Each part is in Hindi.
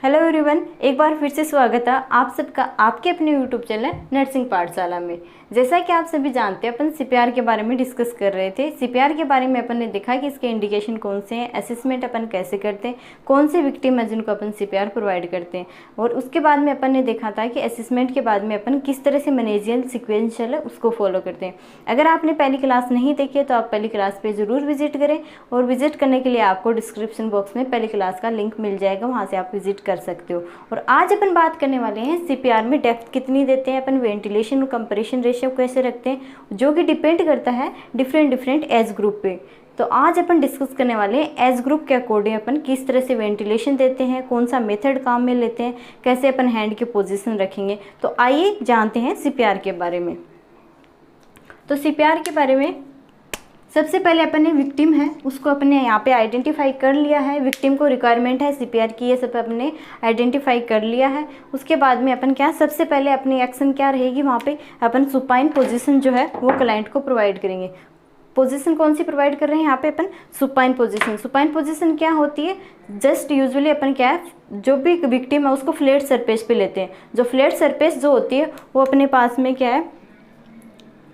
हेलो एवरीवन, एक बार फिर से स्वागत है आप सबका आपके अपने यूट्यूब चैनल नर्सिंग पाठशाला में। जैसा कि आप सभी जानते हैं, अपन सीपीआर के बारे में डिस्कस कर रहे थे। सीपीआर के बारे में अपन ने देखा कि इसके इंडिकेशन कौन से हैं, असेसमेंट अपन कैसे करते हैं, कौन से विक्टिम है जिनको अपन सीपीआर प्रोवाइड करते हैं, और उसके बाद में अपन ने देखा था कि असेसमेंट के बाद में अपन किस तरह से मैनेजियल सिक्वेंशियल है उसको फॉलो करते हैं। अगर आपने पहली क्लास नहीं देखी है तो आप पहली क्लास पर ज़रूर विजिट करें, और विजिट करने के लिए आपको डिस्क्रिप्शन बॉक्स में पहली क्लास का लिंक मिल जाएगा, वहाँ से आप विजिट कर सकते हो। और आज अपन बात करने वाले हैं सीपीआर में डेप्थ कितनी देते हैं, अपन वेंटिलेशन और कंप्रेशन रेशियो कैसे रखते हैं, जो कि डिपेंड करता है डिफरेंट एज ग्रुप पे। तो आज अपन डिस्कस करने वाले हैं एज ग्रुप के अकॉर्डिंग अपन किस तरह से वेंटिलेशन देते हैं, कौन सा मेथड काम में लेते हैं, कैसे अपन हैंड की पोजीशन रखेंगे। तो आइए जानते हैं सीपीआर के बारे में। तो सीपीआर के बारे में सबसे पहले अपन ने विक्टिम है उसको अपने यहाँ पे आइडेंटिफाई कर लिया है। विक्टिम को रिक्वायरमेंट है सीपीआर की, ये सब अपने आइडेंटिफाई कर लिया है। उसके बाद में अपन क्या सबसे पहले अपनी एक्शन क्या रहेगी, वहाँ पे अपन सुपाइन पोजीशन जो है वो क्लाइंट को प्रोवाइड करेंगे। पोजीशन कौन सी प्रोवाइड कर रहे हैं यहाँ पे अपन, सुपाइन पोजीशन। सुपाइन पोजीशन क्या होती है, जस्ट यूजुअली अपन क्या है, जो भी विक्टिम है उसको फ्लैट सरफेस पे लेते हैं। जो फ्लैट सरफेस जो होती है वो अपने पास में क्या है,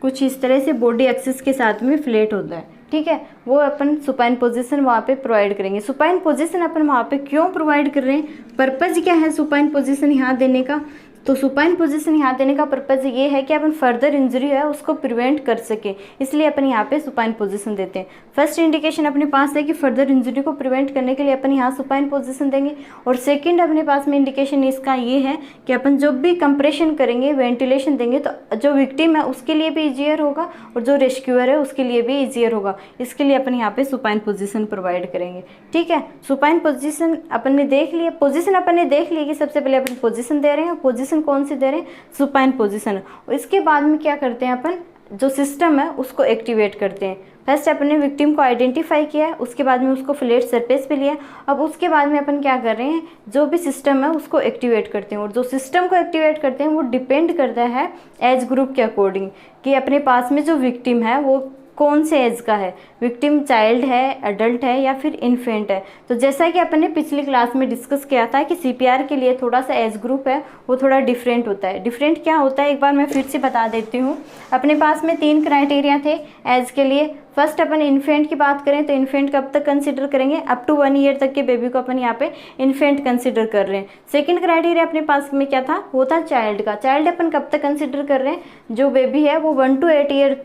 कुछ इस तरह से बॉडी एक्सिस के साथ में फ्लैट होता है, ठीक है। वो अपन सुपाइन पोजीशन वहाँ पे प्रोवाइड करेंगे। सुपाइन पोजीशन अपन वहाँ पे क्यों प्रोवाइड कर रहे हैं, पर्पज़ क्या है सुपाइन पोजीशन यहाँ देने का। तो सुपाइन पोजीशन यहाँ देने का पर्पज़ ये है कि अपन फर्दर इंजरी है उसको प्रिवेंट कर सके, इसलिए अपन यहाँ पे सुपाइन पोजीशन देते हैं। फर्स्ट इंडिकेशन अपने पास है कि फर्दर इंजरी को प्रिवेंट करने के लिए अपन यहाँ सुपाइन पोजीशन देंगे। और सेकंड अपने पास में इंडिकेशन इसका ये है कि अपन जब भी कंप्रेशन करेंगे, वेंटिलेशन देंगे, तो जो विक्टिम है उसके लिए भी ईजियर होगा और जो रेस्क्यूअर है उसके लिए भी ईजियर होगा। इसके लिए अपन यहाँ पे सुपाइन पोजीशन प्रोवाइड करेंगे, ठीक है। सुपाइन पोजीशन अपन ने देख लिया, पोजीशन अपन ने देख लिया कि सबसे पहले अपन पोजीशन दे रहे हैं। पोजीशन कौन सी दे रहे हैं, सुपाइन पोजीशन। और इसके बाद में क्या करते हैं अपन, जो सिस्टम है उसको एक्टिवेट करते हैं। फर्स्ट अपन ने विक्टिम को आइडेंटिफाई किया है, उसके बाद में उसको फ्लैट सरफेस पे लिया। अब उसके बाद में अपन क्या कर रहे हैं, जो भी सिस्टम है उसको एक्टिवेट करते हैं। और जो सिस्टम को एक्टिवेट करते हैं वो डिपेंड करता है एज ग्रुप के अकॉर्डिंग, कि अपने पास में जो विक्टिम है वो कौन से एज का है, विक्टिम चाइल्ड है, एडल्ट है या फिर इन्फेंट है। तो जैसा कि अपन ने पिछली क्लास में डिस्कस किया था कि सीपीआर के लिए थोड़ा सा एज ग्रुप है वो थोड़ा डिफरेंट होता है। डिफरेंट क्या होता है, एक बार मैं फिर से बता देती हूँ। अपने पास में 3 क्राइटेरिया थे एज के लिए। फर्स्ट अपन इन्फेंट की बात करें तो इन्फेंट कब तक कंसिडर करेंगे, अप टू 1 ईयर तक के बेबी को अपन यहाँ पे इन्फेंट कंसिडर कर रहे हैं। सेकंड क्राइटेरिया अपने पास में क्या था, वो था चाइल्ड का। चाइल्ड अपन कब तक कंसिडर कर रहे हैं, जो बेबी है वो 1 to 8 ईयर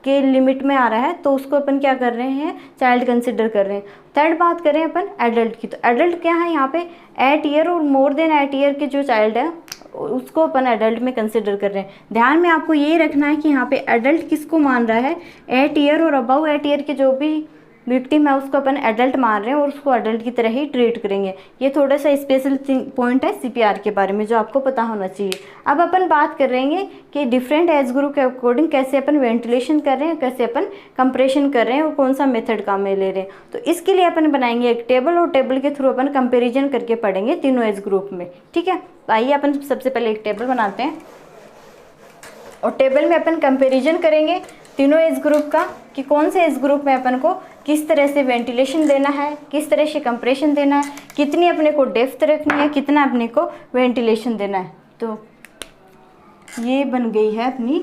के लिमिट में आ रहा है तो उसको अपन क्या कर रहे हैं, चाइल्ड कंसिडर कर रहे हैं। थर्ड बात करें अपन एडल्ट की, तो एडल्ट क्या है यहाँ पे 8 ईयर और मोर देन 8 ईयर के जो चाइल्ड है उसको अपन एडल्ट में कंसिडर कर रहे हैं। ध्यान में आपको ये रखना है कि यहाँ पे एडल्ट किसको मान रहा है, 8 ईयर और अबव 8 ईयर के जो भी विक्टिम है उसको अपन एडल्ट मान रहे हैं और उसको एडल्ट की तरह ही ट्रीट करेंगे। ये थोड़ा सा स्पेशल पॉइंट है सीपीआर के बारे में जो आपको पता होना चाहिए। अब अपन बात कर रहे हैं कि डिफरेंट एज ग्रुप के अकॉर्डिंग कैसे अपन वेंटिलेशन कर रहे हैं, कैसे अपन कंप्रेशन कर रहे हैं और कौन सा मेथड काम में ले रहे हैं। तो इसके लिए अपन बनाएंगे एक टेबल और टेबल के थ्रू अपन कंपेरिजन करके पढ़ेंगे तीनों एज ग्रुप में, ठीक है। आइए अपन सबसे पहले एक टेबल बनाते हैं और टेबल में अपन कंपेरिजन करेंगे तीनों एज ग्रुप का, कि कौन से एज ग्रुप में अपन को किस तरह से वेंटिलेशन देना है, किस तरह से कंप्रेशन देना है, कितनी अपने को डेप्थ रखनी है, कितना अपने को वेंटिलेशन देना है। तो ये बन गई है अपनी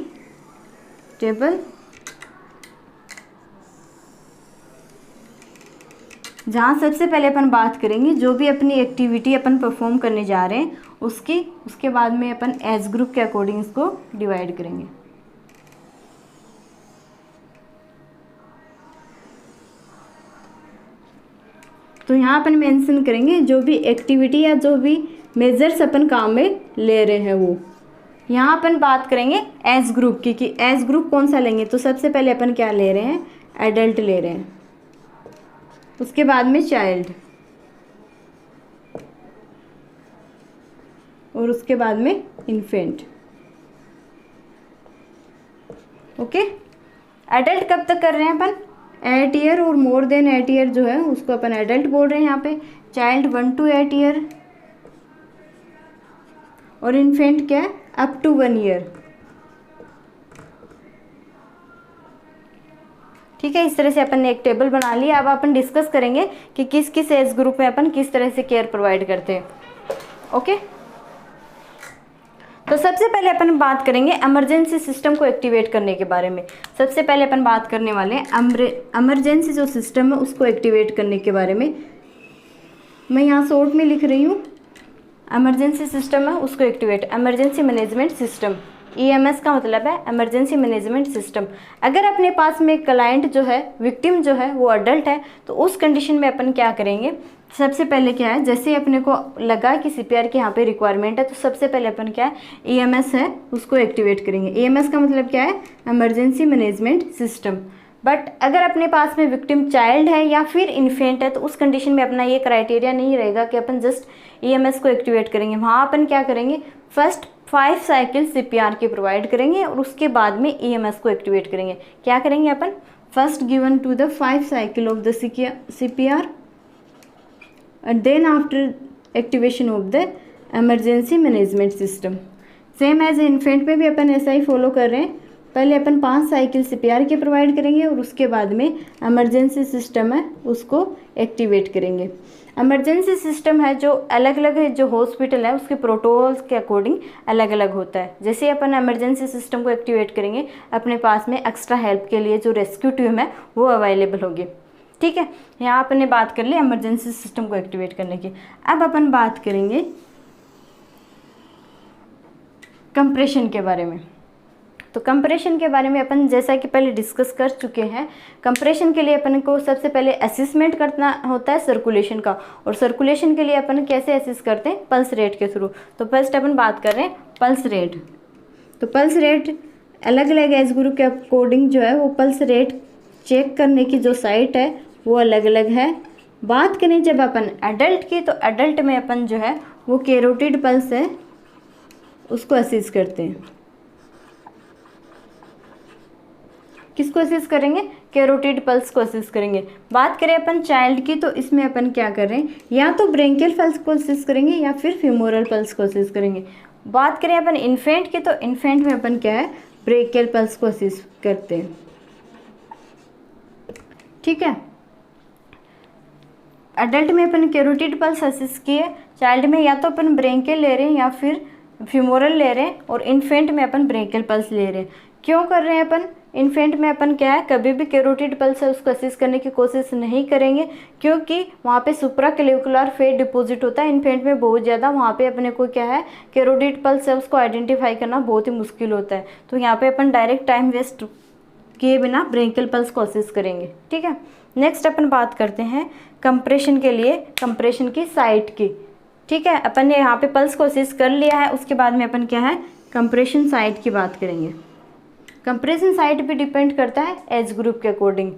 टेबल, जहाँ सबसे पहले अपन बात करेंगे जो भी अपनी एक्टिविटी अपन परफॉर्म करने जा रहे हैं उसकी, उसके बाद में अपन एज ग्रुप के अकॉर्डिंग इसको डिवाइड करेंगे। तो यहाँ अपन मेंशन करेंगे जो भी एक्टिविटी या जो भी मेजर्स अपन काम में ले रहे हैं वो। यहाँ अपन बात करेंगे एज ग्रुप की, कि एज ग्रुप कौन सा लेंगे। तो सबसे पहले अपन क्या ले रहे हैं, एडल्ट ले रहे हैं, उसके बाद में चाइल्ड, और उसके बाद में इन्फेंट। ओके, एडल्ट कब तक कर रहे हैं अपन, 8 ईयर और मोर देन 8 ईयर जो है उसको अपन एडल्ट बोल रहे हैं यहाँ पे। चाइल्ड 1 to 8 ईयर और इन्फेंट क्या है, अप टू 1 ईयर, ठीक है। इस तरह से अपन ने एक टेबल बना लिया। अब अपन डिस्कस करेंगे कि किस किस एज ग्रुप में अपन किस तरह से केयर प्रोवाइड करते हैं। ओके। तो सबसे पहले अपन बात करेंगे इमरजेंसी सिस्टम को एक्टिवेट करने के बारे में। सबसे पहले अपन बात करने वाले हैं इमरजेंसी जो सिस्टम है उसको एक्टिवेट करने के बारे में। मैं यहाँ शॉर्ट में लिख रही हूँ, इमरजेंसी सिस्टम है उसको activate, emergency management system, EMS का मतलब है इमरजेंसी मैनेजमेंट सिस्टम। अगर अपने पास में क्लाइंट जो है, विक्टिम जो है वो अडल्ट है, तो उस कंडीशन में अपन क्या करेंगे, सबसे पहले क्या है, जैसे अपने को लगा कि CPR की यहाँ पे रिक्वायरमेंट है, तो सबसे पहले अपन क्या है, EMS है उसको एक्टिवेट करेंगे। EMS का मतलब क्या है, इमरजेंसी मैनेजमेंट सिस्टम। बट अगर अपने पास में विक्टिम चाइल्ड है या फिर इन्फेंट है, तो उस कंडीशन में अपना ये क्राइटेरिया नहीं रहेगा कि अपन जस्ट EMS को एक्टिवेट करेंगे। वहाँ अपन क्या करेंगे, फर्स्ट 5 साइकिल CPR के प्रोवाइड करेंगे और उसके बाद में EMS को एक्टिवेट करेंगे। क्या करेंगे अपन, first given to the 5 cycle of the CPR and then after activation of the emergency management system। Same as infant में भी अपन ऐसा ही फॉलो कर रहे हैं, पहले अपन 5 साइकिल CPR के प्रोवाइड करेंगे और उसके बाद में इमरजेंसी सिस्टम है उसको एक्टिवेट करेंगे। इमरजेंसी सिस्टम है जो अलग अलग है, जो हॉस्पिटल है उसके प्रोटोकॉल्स के अकॉर्डिंग अलग अलग होता है। जैसे अपन इमरजेंसी सिस्टम को एक्टिवेट करेंगे, अपने पास में एक्स्ट्रा हेल्प के लिए जो रेस्क्यू टीम है वो अवेलेबल होगी। ठीक है, यहाँ अपन ने बात कर ली इमरजेंसी सिस्टम को एक्टिवेट करने की। अब अपन बात करेंगे कंप्रेशन के बारे में। तो कंप्रेशन के बारे में अपन जैसा कि पहले डिस्कस कर चुके हैं, कंप्रेशन के लिए अपन को सबसे पहले असेसमेंट करना होता है सर्कुलेशन का, और सर्कुलेशन के लिए अपन कैसे असेस करते हैं, पल्स रेट के थ्रू। तो फर्स्ट अपन बात कर रहे हैं पल्स रेट। तो पल्स रेट अलग अलग एज ग्रुप के अकॉर्डिंग जो है वो पल्स रेट चेक करने की जो साइट है वो अलग अलग है। बात करें जब अपन एडल्ट की, तो एडल्ट में अपन जो है वो कैरोटिड पल्स है उसको असेस करते हैं। किसको असेस करेंगे, कैरोटिड पल्स को असेस करेंगे। बात करें अपन चाइल्ड की, तो इसमें अपन क्या कर रहे हैं, या तो ब्रेंकियल पल्स को असेस करेंगे या फिर फ्यूमोरल पल्स को असेस करेंगे। बात करें अपन इन्फेंट की, तो इन्फेंट में अपन क्या है, ब्रेकियल पल्स को असेस करते हैं। ठीक है, एडल्ट में अपन कैरोटिड पल्स असेस किए, चाइल्ड में या तो अपन ब्रेंकियल ले रहे हैं या फिर फ्यूमोरल ले रहे हैं, और इन्फेंट में अपन ब्रेकियल पल्स ले रहे हैं। क्यों कर रहे हैं अपन, इन्फेंट में अपन क्या है, कभी भी कैरोटिड पल्स है उसको असेस करने की कोशिश नहीं करेंगे, क्योंकि वहाँ पे सुप्राक्लेविकुलर फेट डिपॉजिट होता है इन्फेंट में बहुत ज़्यादा। वहाँ पे अपने को क्या है, कैरोटिड पल्स है उसको आइडेंटिफाई करना बहुत ही मुश्किल होता है। तो यहाँ पे अपन डायरेक्ट टाइम वेस्ट किए बिना ब्रेंकियल पल्स को असेस करेंगे। ठीक है, नेक्स्ट अपन बात करते हैं कंप्रेशन के लिए कंप्रेशन की साइट की। ठीक है, अपन ने यहाँ पे पल्स को असेस कर लिया है, उसके बाद में अपन क्या है, कंप्रेशन साइट की बात करेंगे। कंप्रेशन साइट भी डिपेंड करता है एज ग्रुप के अकॉर्डिंग।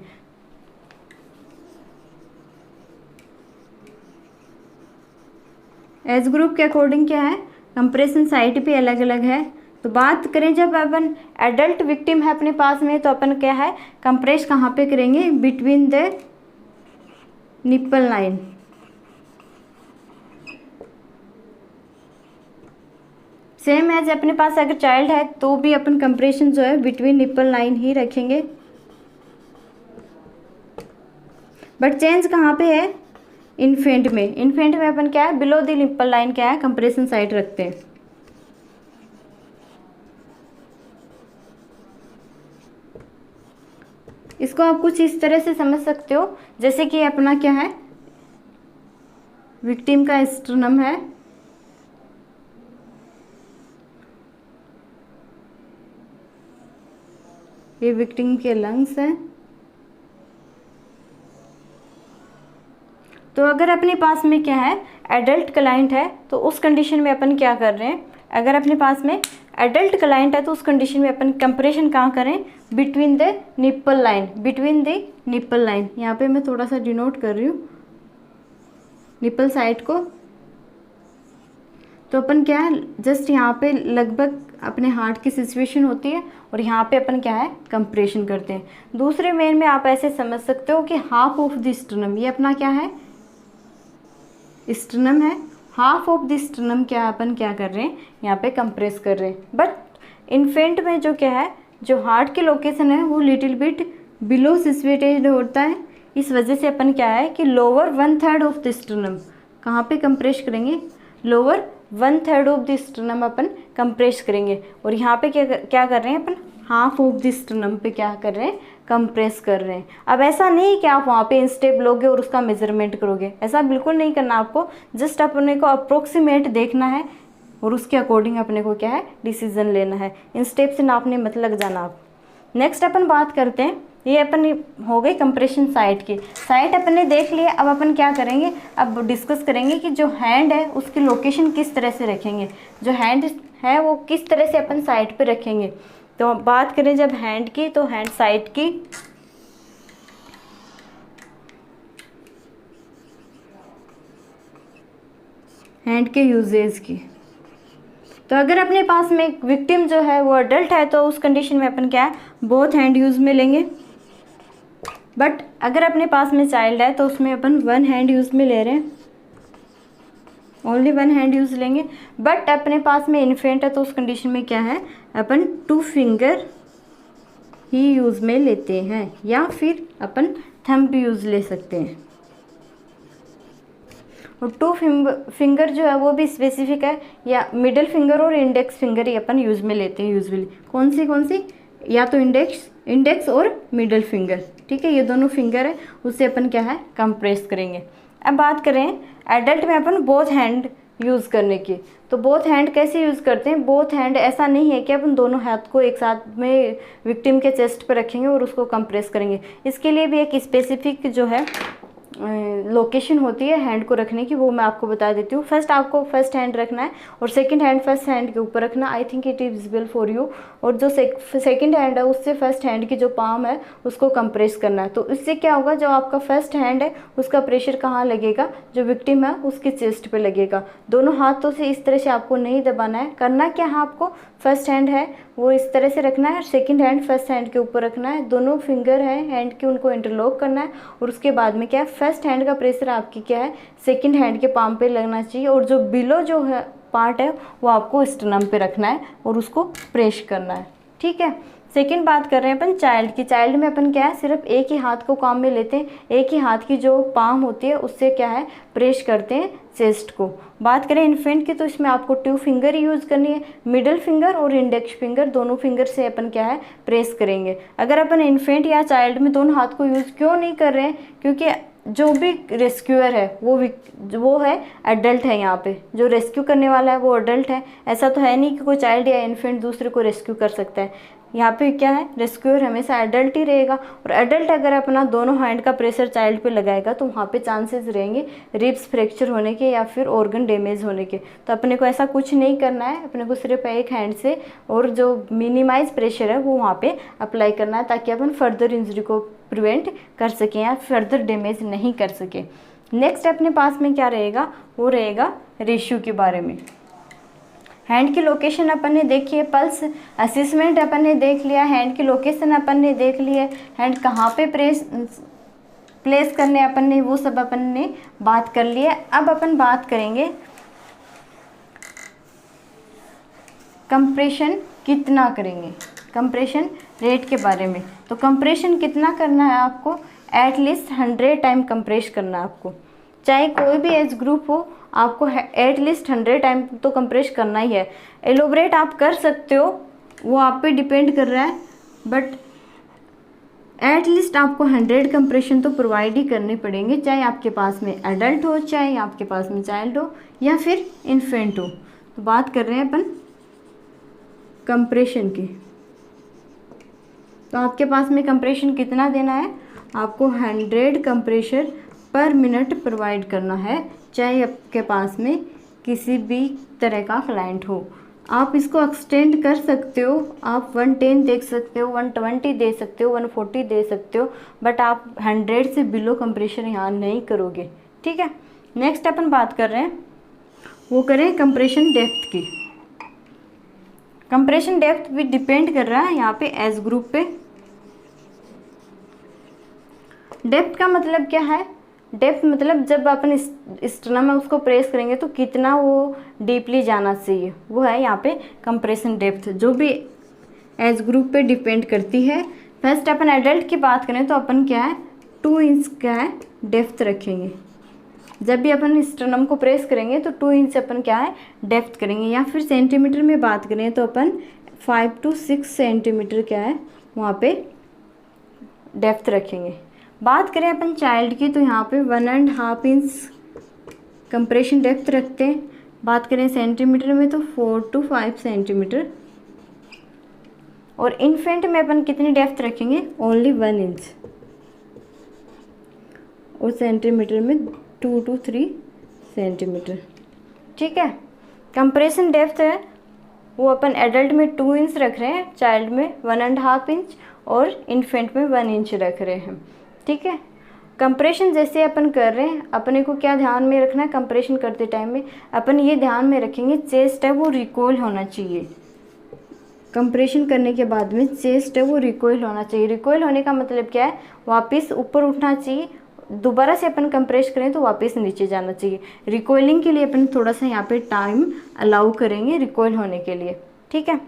एज ग्रुप के अकॉर्डिंग क्या है, कंप्रेशन साइट भी अलग अलग है। तो बात करें जब अपन एडल्ट विक्टिम है अपने पास में, तो अपन क्या है, कंप्रेस कहाँ पे करेंगे, between the nipple line. Same as अपने पास अगर चाइल्ड है तो भी अपन कंप्रेशन जो है बिटवीन निप्पल लाइन ही रखेंगे। बट चेंज कहाँ पे है, इन्फेंट में। इन्फेंट में अपन क्या है, बिलो द निप्पल लाइन क्या है, कंप्रेशन साइट रखते हैं। इसको आप कुछ इस तरह से समझ सकते हो, जैसे कि अपना क्या है, विक्टिम का स्टर्नम है, ये विक्टिम के लंग्स हैं। तो अगर अपने पास में क्या है, एडल्ट क्लाइंट है, तो उस कंडीशन में अपन क्या कर रहे हैं, अगर अपने पास में एडल्ट क्लाइंट है तो उस कंडीशन में अपन कंप्रेशन कहाँ करें, between the nipple line, between the nipple line. यहाँ पे मैं थोड़ा सा डिनोट कर रही हूँ निप्पल साइड को। तो अपन क्या है, जस्ट यहाँ पे लगभग अपने हार्ट की सिचुएशन होती है और यहाँ पे अपन क्या है, कंप्रेशन करते हैं। दूसरे मेन में आप ऐसे समझ सकते हो कि हाफ ऑफ द स्टर्नम, ये अपना क्या है, स्टर्नम है, हाफ ऑफ द स्टर्नम क्या अपन क्या कर रहे हैं, यहाँ पे कंप्रेस कर रहे हैं। बट इन्फेंट में जो क्या है, जो हार्ट के लोकेशन है वो लिटिल बिट बिलो सिचुएटेड होता है। इस वजह से अपन क्या है कि लोअर 1/3 ऑफ द स्टर्नम कहाँ पे कंप्रेस करेंगे, lower 1/3 of the sternum upon compress करेंगे। और यहाँ पे क्या कर रहे हैं अपन, हाफ ऑफ द स्टर्नम पे क्या कर रहे हैं, कंप्रेस कर रहे हैं। अब ऐसा नहीं कि आप वहाँ पे इंस्टेप लोगे और उसका मेजरमेंट करोगे, ऐसा बिल्कुल नहीं करना आपको। जस्ट अपने को अप्रोक्सीमेट देखना है और उसके अकॉर्डिंग अपने को क्या है, डिसीजन लेना है। इन स्टेप से नापने मत लग जाना आप। नेक्स्ट अपन बात करते हैं, ये अपन हो गई कंप्रेशन साइट की। साइट अपन ने देख लिया, अब अपन क्या करेंगे, अब डिस्कस करेंगे कि जो हैंड है उसकी लोकेशन किस तरह से रखेंगे, जो हैंड है वो किस तरह से अपन साइट पे रखेंगे। तो बात करें जब हैंड की, तो हैंड साइट की हैंड के यूजेज की। तो अगर अपने पास में एक विक्टिम जो है वो अडल्ट है तो उस कंडीशन में अपन क्या है, बोथ हैंड यूज़ में लेंगे। बट अगर अपने पास में चाइल्ड है तो उसमें अपन 1 हैंड यूज़ में ले रहे हैं, ओनली 1 हैंड यूज़ लेंगे। बट अपने पास में इन्फेंट है तो उस कंडीशन में क्या है, अपन 2 फिंगर ही यूज़ में लेते हैं, या फिर अपन थंब भी यूज़ ले सकते हैं। और 2 फिंगर जो है वो भी स्पेसिफिक है, या मिडिल फिंगर और इंडेक्स फिंगर ही अपन यूज़ में लेते हैं यूजुअली। कौन सी, या तो इंडेक्स और मिडिल फिंगर, ठीक है, ये दोनों फिंगर है, उससे अपन क्या है, कंप्रेस करेंगे। अब बात करें एडल्ट में अपन बोथ हैंड यूज़ करने की, तो बोथ हैंड कैसे यूज़ करते हैं। बोथ हैंड ऐसा नहीं है कि अपन दोनों हाथ को एक साथ में विक्टिम के चेस्ट पर रखेंगे और उसको कंप्रेस करेंगे। इसके लिए भी एक स्पेसिफिक जो है लोकेशन होती है हैंड को रखने की, वो मैं आपको बता देती हूँ। फर्स्ट आपको फर्स्ट हैंड रखना है और सेकंड हैंड फर्स्ट हैंड के ऊपर रखना। I think it is visible for you. और जो सेकंड हैंड है उससे फर्स्ट हैंड की जो पाम है उसको कंप्रेस करना है। तो इससे क्या होगा, जो आपका फर्स्ट हैंड है उसका प्रेशर कहाँ लगेगा, जो विक्टिम है उसके चेस्ट पे लगेगा। दोनों हाथों से इस तरह से आपको नहीं दबाना है। करना क्या है आपको, फर्स्ट हैंड है वो इस तरह से रखना है, सेकंड हैंड फर्स्ट हैंड के ऊपर रखना है, दोनों फिंगर है हैंड के उनको इंटरलॉक करना है। और उसके बाद में क्या है, फर्स्ट हैंड का प्रेशर आपकी क्या है, सेकंड हैंड के पाम पे लगना चाहिए। और जो बिलो जो है पार्ट है वो आपको स्टर्नम पे रखना है और उसको प्रेस करना है, ठीक है। सेकंड बात कर रहे हैं अपन चाइल्ड की। चाइल्ड में अपन क्या है, सिर्फ एक ही हाथ को काम में लेते हैं, एक ही हाथ की जो पाम होती है उससे क्या है, प्रेस करते हैं चेस्ट को। बात करें इन्फेंट की, तो इसमें आपको 2 फिंगर ही यूज़ करनी है, मिडिल फिंगर और इंडेक्स फिंगर, दोनों फिंगर से अपन क्या है, प्रेस करेंगे। अगर अपन इन्फेंट या चाइल्ड में दोनों हाथ को यूज़ क्यों नहीं कर रहे हैं, क्योंकि जो भी रेस्क्यूअर है वो है एडल्ट है। यहाँ पे जो रेस्क्यू करने वाला है वो एडल्ट है। ऐसा तो है नहीं कि कोई चाइल्ड या इन्फेंट दूसरे को रेस्क्यू कर सकता है। यहाँ पे क्या है, रेस्क्यूअर हमेशा एडल्ट ही रहेगा। और एडल्ट अगर अपना दोनों हैंड का प्रेशर चाइल्ड पे लगाएगा तो वहाँ पे चांसेस रहेंगे रिब्स फ्रैक्चर होने के या फिर ऑर्गन डैमेज होने के। तो अपने को ऐसा कुछ नहीं करना है, अपने को सिर्फ एक हैंड से और जो मिनिमाइज प्रेशर है वो वहाँ पे अप्लाई करना है, ताकि अपन फर्दर इंजरी को प्रिवेंट कर सकें या फर्दर डैमेज नहीं कर सकें। नेक्स्ट अपने पास में क्या रहेगा, वो रहेगा रेशियो के बारे में। हैंड की लोकेशन अपन ने देखी है, पल्स असेसमेंट अपन ने देख लिया, हैंड की लोकेशन अपन ने देख ली है, हैंड कहाँ पे प्लेस करने अपन ने, वो सब अपन ने बात कर ली है। अब अपन बात करेंगे कंप्रेशन कितना करेंगे, कंप्रेशन रेट के बारे में। तो कंप्रेशन कितना करना है आपको, एटलीस्ट 100 टाइम कंप्रेस करना है आपको। चाहे कोई भी एज ग्रुप हो, आपको एटलीस्ट 100 टाइम तो कंप्रेस करना ही है। एलोबरेट आप कर सकते हो, वो आप पे डिपेंड कर रहा है, बट एटलीस्ट आपको 100 कंप्रेशन तो प्रोवाइड ही करने पड़ेंगे, चाहे आपके पास में एडल्ट हो, चाहे आपके पास में चाइल्ड हो या फिर इन्फेंट हो। तो बात कर रहे हैं अपन कंप्रेशन की। तो आपके पास में कंप्रेशन कितना देना है, आपको 100 कंप्रेशर पर मिनट प्रोवाइड करना है, चाहे आपके पास में किसी भी तरह का क्लाइंट हो। आप इसको एक्सटेंड कर सकते हो, आप 110 दे सकते हो, 120 दे सकते हो, 140 दे सकते हो, बट आप 100 से बिलो कंप्रेशन यहाँ नहीं करोगे, ठीक है। नेक्स्ट अपन बात कर रहे हैं, वो करें कंप्रेशन डेप्थ की। कंप्रेशन डेप्थ भी डिपेंड कर रहा है यहाँ पे एज ग्रुप पे। डेप्थ का मतलब क्या है, डेप्थ मतलब जब अपन स्टर्नम में उसको प्रेस करेंगे तो कितना वो डीपली जाना चाहिए, वो है यहाँ पे कंप्रेशन डेप्थ, जो भी एज ग्रुप पे डिपेंड करती है। फर्स्ट अपन एडल्ट की बात करें तो अपन क्या है 2 इंच क्या है डेप्थ रखेंगे, जब भी अपन स्टर्नम को प्रेस करेंगे तो 2 इंच अपन क्या है डेप्थ करेंगे, या फिर सेंटीमीटर में बात करें तो अपन 5 to 6 सेंटीमीटर क्या है वहाँ पे डेप्थ रखेंगे। बात करें अपन चाइल्ड की तो यहाँ पे 1.5 इंच कंप्रेशन डेप्थ रखते हैं। बात करें सेंटीमीटर में तो 4 to 5 सेंटीमीटर, और इन्फेंट में अपन कितनी डेप्थ रखेंगे, ओनली 1 इंच, और सेंटीमीटर में 2 to 3 सेंटीमीटर। ठीक है, कंप्रेशन डेप्थ है वो अपन एडल्ट में 2 इंच रख रहे हैं, चाइल्ड में 1.5 इंच और इन्फेंट में 1 इंच रख रहे हैं। ठीक है, कंप्रेशन जैसे अपन कर रहे हैं अपने को क्या ध्यान में रखना है, कंप्रेशन करते टाइम में अपन ये ध्यान में रखेंगे चेस्ट है वो रिकॉइल होना चाहिए। कंप्रेशन करने के बाद में चेस्ट है वो रिकॉइल होना चाहिए। रिकॉइल होने का मतलब क्या है, वापस ऊपर उठना चाहिए, दोबारा से अपन कंप्रेस करें तो वापस नीचे जाना चाहिए। रिकॉइलिंग के लिए अपन थोड़ा सा यहाँ पे टाइम अलाउ करेंगे रिकॉइल होने के लिए। ठीक है,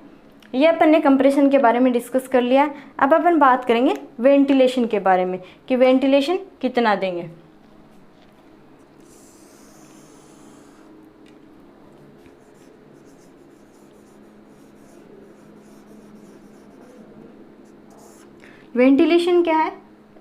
ये अपन ने कंप्रेशन के बारे में डिस्कस कर लिया। अब अपन बात करेंगे वेंटिलेशन के बारे में कि वेंटिलेशन कितना देंगे। वेंटिलेशन क्या है,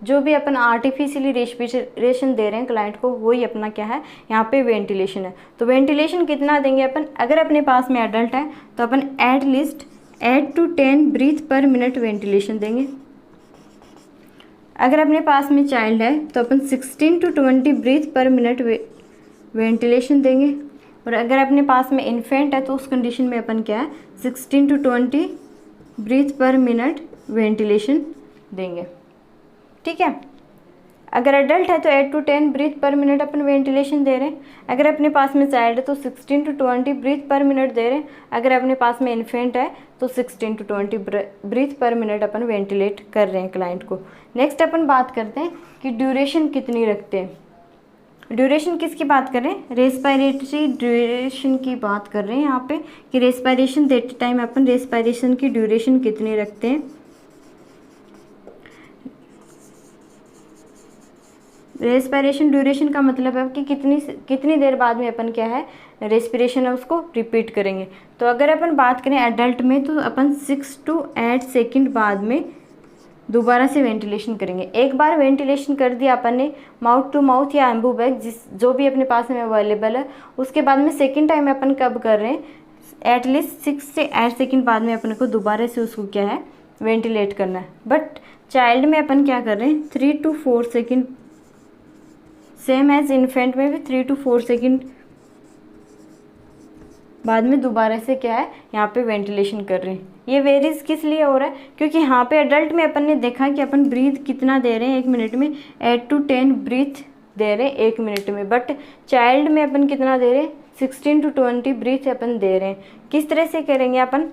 जो भी अपन आर्टिफिशियली रेस्पिरेशन दे रहे हैं क्लाइंट को वही अपना क्या है यहाँ पे वेंटिलेशन है। तो वेंटिलेशन कितना देंगे अपन, अगर अपने पास में एडल्ट है तो अपन at least 8 to 10 breath per minute ventilation देंगे। अगर अपने पास में चाइल्ड है तो अपन 16 to 20 breath per minute ventilation देंगे, और अगर अपने पास में इन्फेंट है तो उस कंडीशन में अपन क्या है 16 to 20 breath per minute ventilation देंगे। ठीक है, अगर एडल्ट है तो 8 to 10 ब्रीथ पर मिनट अपन वेंटिलेशन दे रहे हैं। अगर अपने पास में चाइल्ड है तो 16 to 20 ब्रीथ पर मिनट दे रहे हैं। अगर अपने पास में इन्फेंट है तो 16 to 20 ब्रीथ पर मिनट अपन वेंटिलेट कर रहे हैं क्लाइंट को। नेक्स्ट अपन बात करते हैं कि ड्यूरेशन कितनी रखते हैं। ड्यूरेशन किसकी बात कर रहे हैं, रेस्पिरेटरी ड्यूरेशन की बात कर रहे हैं यहाँ पे कि रेस्पिरेशन देते टाइम अपन रेस्पिरेशन की ड्यूरेशन कितनी रखते हैं। रेस्पिरेशन ड्यूरेशन का मतलब है कि कितनी देर बाद में अपन क्या है रेस्पिरेशन है उसको रिपीट करेंगे। तो अगर अपन बात करें एडल्ट में तो अपन 6 to 8 सेकंड बाद में दोबारा से वेंटिलेशन करेंगे। एक बार वेंटिलेशन कर दिया अपन ने माउथ टू माउथ या एम्बू बैग जो भी अपने पास में अवेलेबल है, उसके बाद में सेकेंड टाइम अपन कब कर रहे हैं, एटलीस्ट 6 से 8 सेकंड बाद में अपन को दोबारा से उसको क्या है वेंटिलेट करना है। बट चाइल्ड में अपन क्या कर रहे हैं 3 to 4 second, same as infant में भी 3 to 4 सेकंड बाद में दोबारा से क्या है यहाँ पे वेंटिलेशन कर रहे हैं। ये वेरीज किस लिए हो रहा है, क्योंकि यहाँ पे एडल्ट में अपन ने देखा कि अपन ब्रीथ कितना दे रहे हैं 1 मिनट में, 8 to 10 ब्रीथ दे रहे हैं 1 मिनट में। बट चाइल्ड में अपन कितना दे रहे हैं 16 to 20 ब्रीथ अपन दे रहे हैं। किस तरह से करेंगे अपन,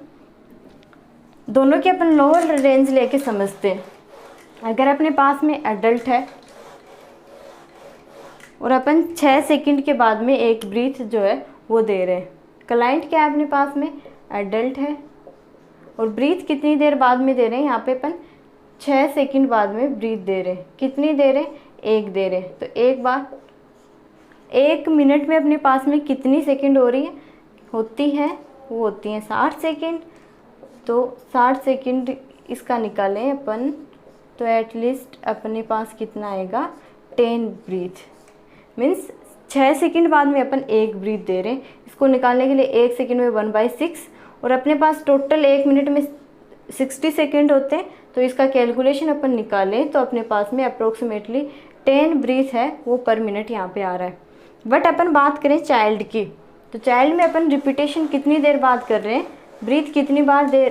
दोनों के अपन लोअर रेंज लेके समझते हैं। अगर अपने पास में एडल्ट है और अपन 6 सेकंड के बाद में एक ब्रीथ जो है वो दे रहे हैं, क्लाइंट क्या है अपने पास में एडल्ट है और ब्रीथ कितनी देर बाद में दे रहे हैं, यहाँ पे अपन 6 सेकंड बाद में ब्रीथ दे रहे हैं। कितनी दे रहे हैं, 1 दे रहे हैं। तो एक बार 1 मिनट में अपने पास में कितनी सेकंड हो रही है होती है, वो होती हैं 60 सेकंड। तो 60 सेकंड इसका निकालें अपन तो एटलीस्ट अपने पास कितना आएगा 10 ब्रीथ, मीन्स 6 सेकंड बाद में अपन 1 ब्रीथ दे रहे हैं। इसको निकालने के लिए 1 सेकंड में 1/6 और अपने पास टोटल 1 मिनट में 60 सेकंड होते हैं। तो इसका कैलकुलेशन अपन निकालें तो अपने पास में अप्रोक्सीमेटली 10 ब्रीथ है वो पर मिनट यहाँ पे आ रहा है। बट अपन बात करें चाइल्ड की, तो चाइल्ड में अपन रिपीटेशन कितनी देर बाद कर रहे हैं, ब्रीथ कितनी बार दे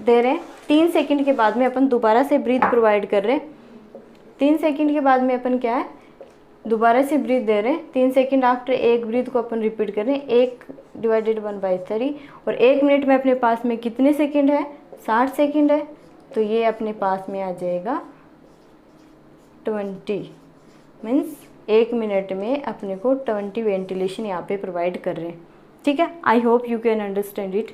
रहे हैं, 3 सेकंड के बाद में अपन दोबारा से ब्रीथ प्रोवाइड कर रहे हैं। 3 सेकंड के बाद में अपन क्या है दोबारा से ब्रीथ दे रहे हैं। 3 सेकंड आफ्टर 1 ब्रीथ को अपन रिपीट कर रहे हैं, 1 / 1/3 और 1 मिनट में अपने पास में कितने सेकंड है 60 सेकंड है। तो ये अपने पास में आ जाएगा 20, मीन्स 1 मिनट में अपने को 20 वेंटिलेशन यहाँ पे प्रोवाइड कर रहे हैं। ठीक है, I hope you can understand it.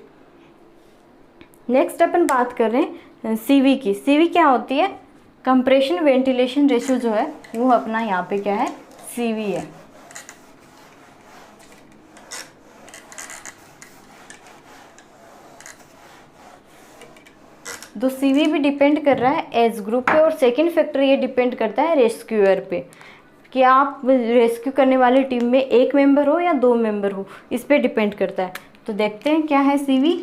Next अपन बात कर रहे हैं CV की। CV क्या होती है, कंप्रेशन वेंटिलेशन रेशियो जो है वो अपना यहाँ पे क्या है CV है। तो CV भी डिपेंड कर रहा है एज ग्रुप पे, और सेकंड फैक्टर ये डिपेंड करता है रेस्क्यूअर पे कि आप रेस्क्यू करने वाली टीम में एक मेंबर हो या 2 मेंबर हो, इस पे डिपेंड करता है। तो देखते हैं क्या है CV।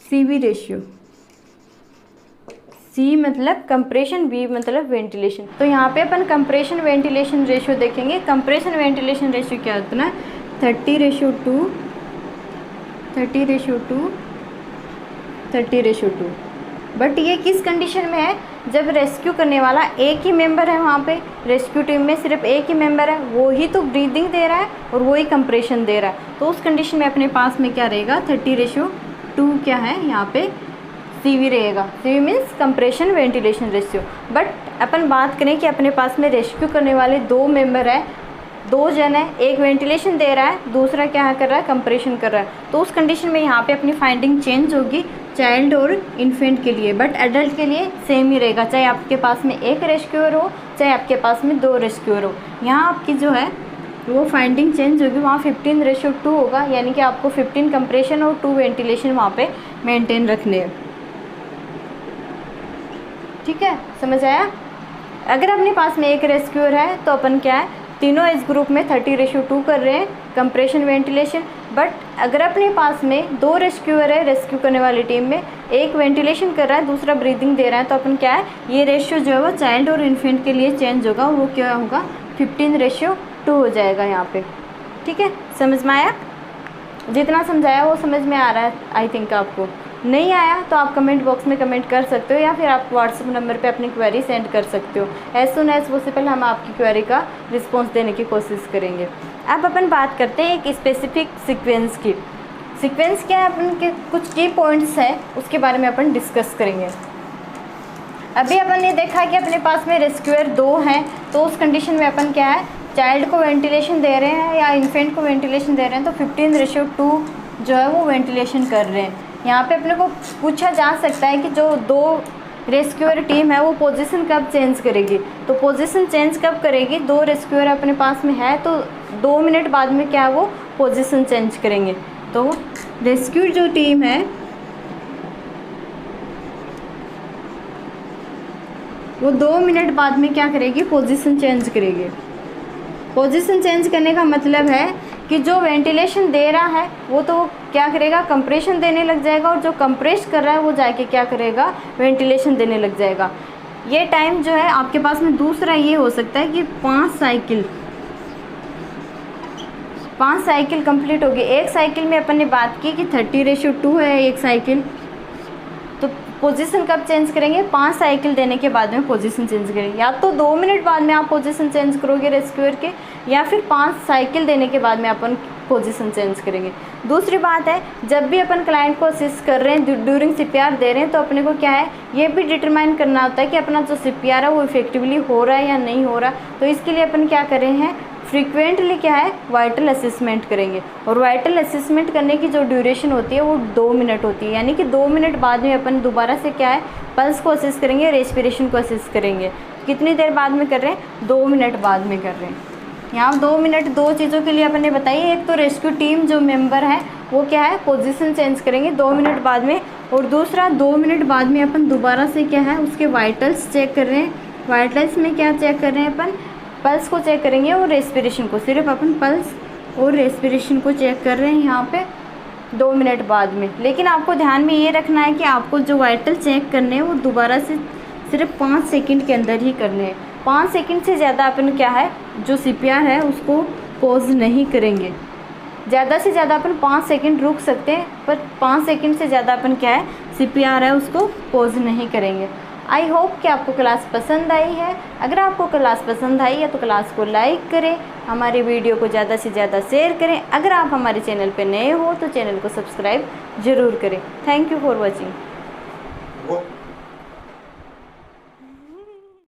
CV रेशियो, C मतलब कंप्रेशन, V मतलब वेंटिलेशन। तो यहाँ पे अपन कंप्रेशन वेंटिलेशन रेशियो देखेंगे। कंप्रेशन वेंटिलेशन रेशियो क्या होता है, 30:2, 30:2, 30:2। बट ये किस कंडीशन में है, जब रेस्क्यू करने वाला एक ही मेंबर है, वहाँ पे रेस्क्यू टीम में सिर्फ एक ही मेंबर है, वो ही तो ब्रीदिंग दे रहा है और वो ही कंप्रेशन दे रहा है। तो उस कंडीशन में अपने पास में क्या रहेगा, 30:2 क्या है यहाँ पे CV रहेगा। CV means compression ventilation ratio. But अपन बात करें कि अपने पास में रेस्क्यू करने वाले 2 मेंबर है, 2 जन है, एक वेंटिलेशन दे रहा है, दूसरा क्या कर रहा है, कंप्रेशन कर रहा है। तो उस कंडीशन में यहाँ पे अपनी फाइंडिंग चेंज होगी चाइल्ड और इन्फेंट के लिए, बट एडल्ट के लिए सेम ही रहेगा, चाहे आपके पास में एक रेस्क्यूअर हो चाहे आपके पास में 2 रेस्क्यूअर हो। यहाँ आपकी जो है वो फाइंडिंग चेंज होगी, वहाँ 15:2 होगा, यानी कि आपको 15 कंप्रेशन और 2 वेंटिलेशन वहाँ पे मेंटेन रखने हैं। ठीक है, समझ आया। अगर अपने पास में एक रेस्क्यूअर है तो अपन क्या है, तीनों इस ग्रुप में 30:2 कर रहे हैं कंप्रेशन वेंटिलेशन। बट अगर अपने पास में 2 रेस्क्यूअर है रेस्क्यू करने वाली टीम में, एक वेंटिलेशन कर रहा है दूसरा ब्रीदिंग दे रहा है, तो अपन क्या है, ये रेशियो जो है वो चाइल्ड और इन्फेंट के लिए चेंज होगा, वो क्या होगा, 15:2 हो जाएगा यहाँ पे। ठीक है, समझ में आया। जितना समझाया वो समझ में आ रहा है आई थिंक। आपको नहीं आया तो आप कमेंट बॉक्स में कमेंट कर सकते हो, या फिर आप व्हाट्सएप नंबर पे अपनी क्वेरी सेंड कर सकते हो। एज सुन एज पॉसिबल हम आपकी क्वेरी का रिस्पॉन्स देने की कोशिश करेंगे। अब अपन बात करते हैं एक स्पेसिफिक सीक्वेंस की। सीक्वेंस क्या है, अपन के कुछ की पॉइंट्स हैं उसके बारे में अपन डिस्कस करेंगे। अभी अपन ने देखा कि अपने पास में रेस्क्यूअर 2 हैं, तो उस कंडीशन में अपन क्या है, चाइल्ड को वेंटिलेशन दे रहे हैं या इन्फेंट को वेंटिलेशन दे रहे हैं, तो 15:2 जो है वो वेंटिलेशन कर रहे हैं। यहाँ पे अपने को पूछा जा सकता है कि जो 2 रेस्क्यूअर टीम है वो पोजीशन कब चेंज करेगी। तो पोजीशन चेंज कब करेगी, 2 रेस्क्यूअर अपने पास में है तो 2 मिनट बाद में क्या वो पोजीशन चेंज करेंगे। तो रेस्क्यू जो टीम है वो 2 मिनट बाद में क्या करेगी, पोजीशन चेंज करेगी। पोजीशन चेंज करने का मतलब है कि जो वेंटिलेशन दे रहा है वो तो क्या करेगा, कंप्रेशन देने लग जाएगा, और जो कंप्रेस कर रहा है वो जाके क्या करेगा, वेंटिलेशन देने लग जाएगा। ये टाइम जो है आपके पास में दूसरा ये हो सकता है कि 5 साइकिल कंप्लीट होगी। एक साइकिल में अपन ने बात की कि 30:2 है एक साइकिल, तो पोजीशन कब चेंज करेंगे, 5 साइकिल देने के बाद में पोजीशन चेंज करेंगे। या तो 2 मिनट बाद में आप पोजीशन चेंज करोगे रेस्क्यूअर के, या फिर 5 साइकिल देने के बाद में अपन पोजीशन चेंज करेंगे। दूसरी बात है, जब भी अपन क्लाइंट को असिस्ट कर रहे हैं ड्यूरिंग CPR दे रहे हैं, तो अपने को क्या है, ये भी डिटरमाइन करना होता है कि अपना जो CPR है वो इफेक्टिवली हो रहा है या नहीं हो रहा। तो इसके लिए अपन क्या कर रहे हैं, फ्रीक्वेंटली क्या है, वाइटल असेसमेंट करेंगे। और वाइटल असेसमेंट करने की जो ड्यूरेशन होती है वो 2 मिनट होती है, यानी कि 2 मिनट बाद में अपन दोबारा से क्या है, पल्स को असेस करेंगे, रेस्पिरेशन को असेस करेंगे। कितनी देर बाद में कर रहे हैं, 2 मिनट बाद में कर रहे हैं। यहाँ 2 मिनट 2 चीज़ों के लिए अपन ने बताई, एक तो रेस्क्यू टीम जो मेंबर है वो क्या है, पोजीशन चेंज करेंगे 2 मिनट बाद में, और दूसरा 2 मिनट बाद में अपन दोबारा से क्या है, उसके वाइटल्स चेक कर रहे हैं। वाइटल्स में क्या चेक कर रहे हैं अपन, पल्स को चेक करेंगे और रेस्पिरेशन को, सिर्फ अपन पल्स और रेस्पिरेशन को चेक कर रहे हैं यहाँ पे 2 मिनट बाद में। लेकिन आपको ध्यान में ये रखना है कि आपको जो वाइटल चेक करने हैं वो दोबारा से सिर्फ 5 सेकंड के अंदर ही करने हैं। 5 सेकंड से ज़्यादा अपन क्या है, जो CPR है उसको पॉज नहीं करेंगे। ज़्यादा से ज़्यादा अपन 5 सेकंड रुक सकते हैं, पर 5 सेकंड से ज़्यादा अपन क्या है, CPR है उसको पॉज नहीं करेंगे। आई होप कि आपको क्लास पसंद आई है। अगर आपको क्लास पसंद आई है तो क्लास को लाइक करें, हमारे वीडियो को ज़्यादा से ज़्यादा शेयर करें। अगर आप हमारे चैनल पर नए हो तो चैनल को सब्सक्राइब ज़रूर करें। Thank you for watching.